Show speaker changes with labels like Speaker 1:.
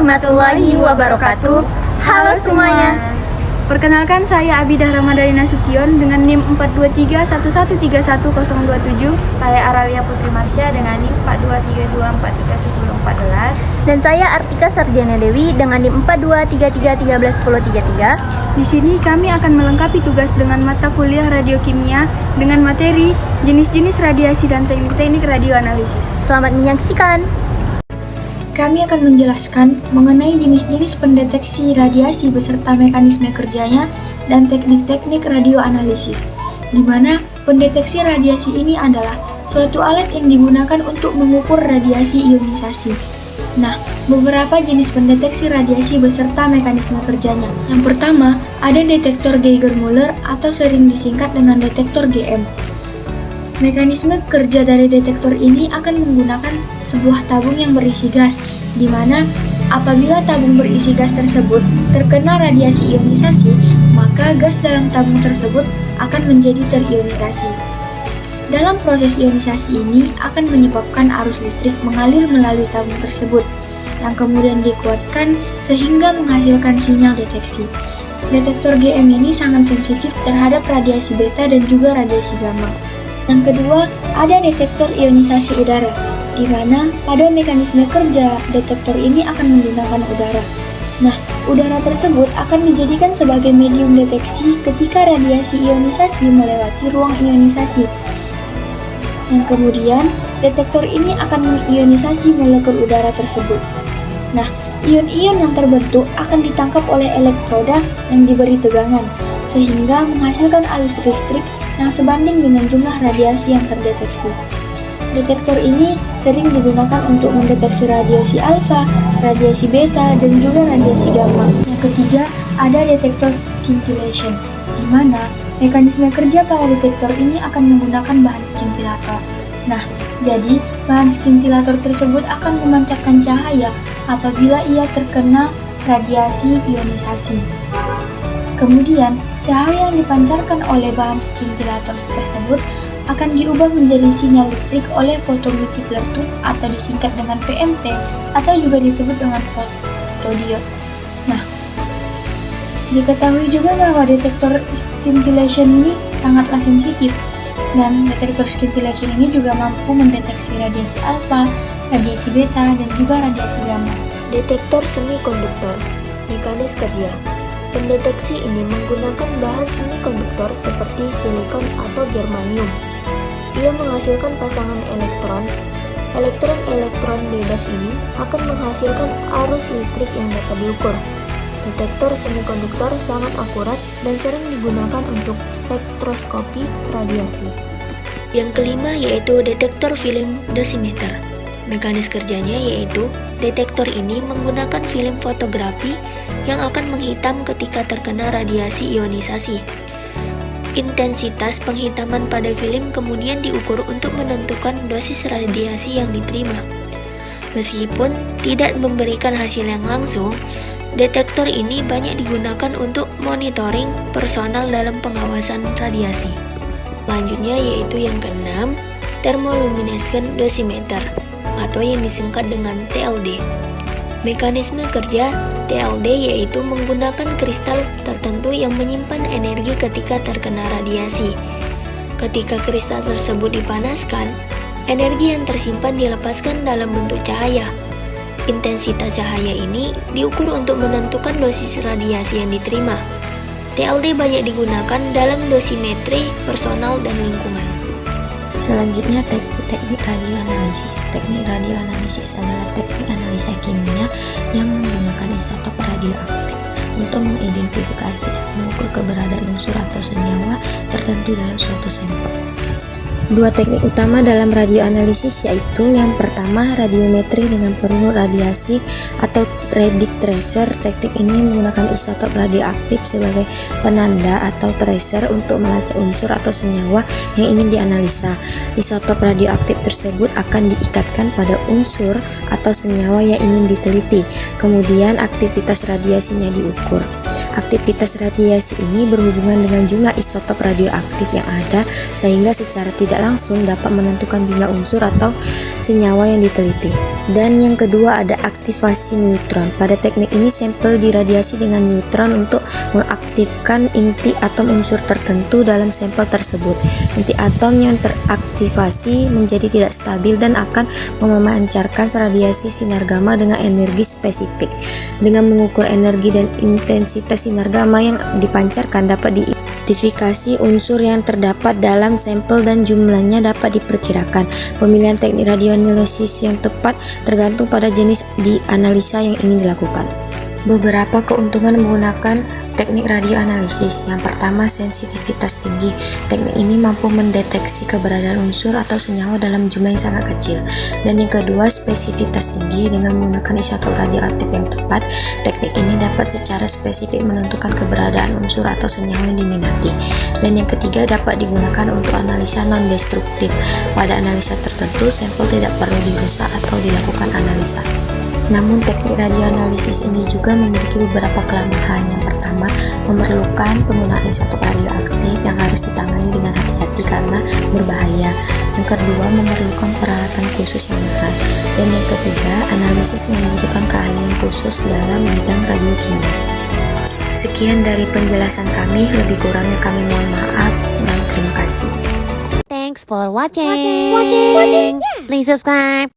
Speaker 1: warahmatullahi wabarakatuh. Halo semuanya.
Speaker 2: Perkenalkan, saya Abidah Ramadhani Nasution dengan NIM 42311311027.
Speaker 3: Saya Aralia Putri Marsya dengan NIM 423243114.
Speaker 1: Dan saya Artika Sarjana Dewi dengan NIM 42333111033.
Speaker 2: Di sini kami akan melengkapi tugas dengan mata kuliah radiokimia dengan materi jenis-jenis radiasi dan teknik-teknik radioanalisis.
Speaker 1: Selamat menyaksikan.
Speaker 2: Kami akan menjelaskan mengenai jenis-jenis pendeteksi radiasi beserta mekanisme kerjanya dan teknik-teknik radioanalisis, di mana pendeteksi radiasi ini adalah suatu alat yang digunakan untuk mengukur radiasi ionisasi. Nah, beberapa jenis pendeteksi radiasi beserta mekanisme kerjanya. Yang pertama, ada detektor Geiger-Müller atau sering disingkat dengan detektor GM. Mekanisme kerja dari detektor ini akan menggunakan sebuah tabung yang berisi gas, di mana apabila tabung berisi gas tersebut terkena radiasi ionisasi, maka gas dalam tabung tersebut akan menjadi terionisasi. Dalam proses ionisasi ini akan menyebabkan arus listrik mengalir melalui tabung tersebut, yang kemudian dikuatkan sehingga menghasilkan sinyal deteksi. Detektor GM ini sangat sensitif terhadap radiasi beta dan juga radiasi gamma. Yang kedua, ada detektor ionisasi udara, di mana pada mekanisme kerja detektor ini akan menggunakan udara. Nah, udara tersebut akan dijadikan sebagai medium deteksi ketika radiasi ionisasi melewati ruang ionisasi. Yang kemudian, detektor ini akan mengionisasi molekul udara tersebut. Nah, ion-ion yang terbentuk akan ditangkap oleh elektroda yang diberi tegangan, sehingga menghasilkan arus listrik yang sebanding dengan jumlah radiasi yang terdeteksi. Detektor ini sering digunakan untuk mendeteksi radiasi alfa, radiasi beta, dan juga radiasi gamma. Yang ketiga, ada detektor scintillation, di mana mekanisme kerja para detektor ini akan menggunakan bahan skintilator. Nah, jadi bahan skintilator tersebut akan memancarkan cahaya apabila ia terkena radiasi ionisasi. Kemudian, cahaya yang dipancarkan oleh bahan skintilator tersebut akan diubah menjadi sinyal listrik oleh photomultiplier tube atau disingkat dengan PMT atau juga disebut dengan photodiode. Nah, diketahui juga bahwa detektor scintillation ini sangatlah sensitif, dan detektor scintillation ini juga mampu mendeteksi radiasi alfa, radiasi beta, dan juga radiasi gamma.
Speaker 4: Detektor semikonduktor, mekanis kerja. Pendeteksi ini menggunakan bahan semikonduktor seperti silikon atau germanium. Ia menghasilkan pasangan elektron. Elektron-elektron bebas ini akan menghasilkan arus listrik yang dapat diukur. Detektor semikonduktor sangat akurat dan sering digunakan untuk spektroskopi radiasi.
Speaker 5: Yang kelima yaitu detektor film dosimeter. Mekanis kerjanya yaitu detektor ini menggunakan film fotografi yang akan menghitam ketika terkena radiasi ionisasi. Intensitas penghitaman pada film kemudian diukur untuk menentukan dosis radiasi yang diterima. Meskipun tidak memberikan hasil yang langsung, detektor ini banyak digunakan untuk monitoring personal dalam pengawasan radiasi. Selanjutnya yaitu yang keenam, thermoluminescent dosimeter atau yang disingkat dengan TLD. Mekanisme kerja TLD yaitu menggunakan kristal tertentu yang menyimpan energi ketika terkena radiasi. Ketika kristal tersebut dipanaskan, energi yang tersimpan dilepaskan dalam bentuk cahaya. Intensitas cahaya ini diukur untuk menentukan dosis radiasi yang diterima. TLD banyak digunakan dalam dosimetri personal dan lingkungan.
Speaker 6: Selanjutnya, teknik radioanalisis. Teknik radioanalisis adalah teknik analisa kimia yang menggunakan isotop radioaktif untuk mengidentifikasi dan mengukur keberadaan unsur atau senyawa tertentu dalam suatu sampel. Dua teknik utama dalam radioanalisis yaitu yang pertama radiometri dengan penunjuk radiasi atau radic tracer. Teknik ini menggunakan isotop radioaktif sebagai penanda atau tracer untuk melacak unsur atau senyawa yang ingin dianalisa. Isotop radioaktif tersebut akan diikatkan pada unsur atau senyawa yang ingin diteliti. Kemudian aktivitas radiasinya diukur. Aktivitas radiasi ini berhubungan dengan jumlah isotop radioaktif yang ada, sehingga secara tidak langsung dapat menentukan jumlah unsur atau senyawa yang diteliti. Dan yang kedua ada aktivasi neutron. Pada teknik ini sampel diradiasi dengan neutron untuk mengaktifkan inti atom unsur tertentu dalam sampel tersebut. Inti atom yang teraktivasi menjadi tidak stabil dan akan memancarkan radiasi sinar gamma dengan energi spesifik. Dengan mengukur energi dan intensitas sinar gamma yang dipancarkan dapat diidentifikasi unsur yang terdapat dalam sampel dan jumlahnya dapat diperkirakan. Pemilihan teknik radioanalisis yang tepat tergantung pada jenis dianalisa yang ingin dilakukan. Beberapa keuntungan menggunakan teknik radioanalisis. Yang pertama, sensitivitas tinggi. Teknik ini mampu mendeteksi keberadaan unsur atau senyawa dalam jumlah yang sangat kecil. Dan yang kedua, spesifitas tinggi. Dengan menggunakan isotop radioaktif yang tepat, teknik ini dapat secara spesifik menentukan keberadaan unsur atau senyawa yang diminati. Dan yang ketiga, dapat digunakan untuk analisa non-destruktif. Pada analisa tertentu, sampel tidak perlu dirusak atau dilakukan analisa. Namun teknik radioanalisis ini juga memiliki beberapa kelemahan. Yang pertama, memerlukan penggunaan isotop radioaktif yang harus ditangani dengan hati-hati karena berbahaya. Yang kedua, memerlukan peralatan khusus yang mahal. Dan yang ketiga, analisis membutuhkan keahlian khusus dalam bidang radiokimia. Sekian dari penjelasan kami, lebih kurangnya kami mohon maaf dan terima kasih.
Speaker 7: Thanks for watching. Please subscribe.